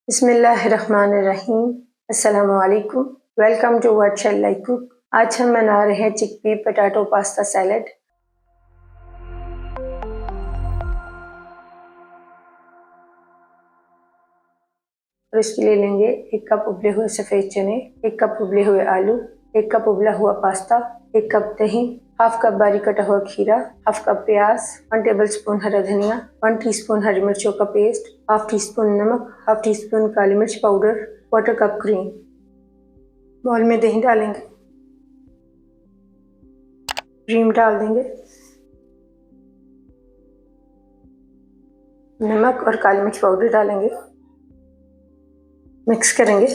बिस्मिल्लाहिर्रहमानिर्रहीम। अस्सलामुअलैकुम। Welcome to what shall I cook. आज हम बना रहे हैं चिकपी पोटैटो पास्ता सैलेड। और इसके लिए लेंगे 1 कप उबले हुए सफ़ेद चने, 1 कप उबले हुए आलू, 1 कप उबला हुआ पास्ता, 1 कप दही, हाफ कप बारीक कटा हुआ खीरा, हाफ कप प्याज, 1 टेबल स्पून हरा धनिया, 1 टीस्पून हरी मिर्चों का पेस्ट, हाफ टी स्पून नमक, हाफ टी स्पून काली मिर्च पाउडर, 1/4 कप क्रीम। बॉल में दही डालेंगे, क्रीम डाल देंगे, नमक और काली मिर्च पाउडर डालेंगे, मिक्स करेंगे।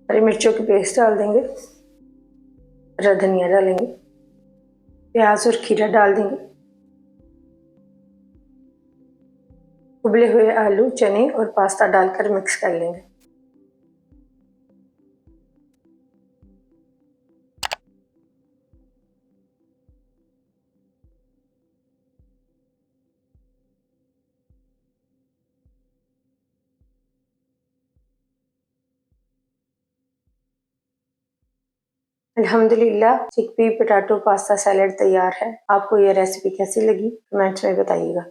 हरी मिर्चों की पेस्ट डाल देंगे, हरा धनिया डालेंगे, प्याज और खीरा डाल देंगे, उबले हुए आलू, चने और पास्ता डालकर मिक्स कर लेंगे। अल्हम्दुलिल्लाह, चिकपी पोटैटो पास्ता सैलेड तैयार है। आपको ये रेसिपी कैसी लगी कमेंट्स में बताइएगा।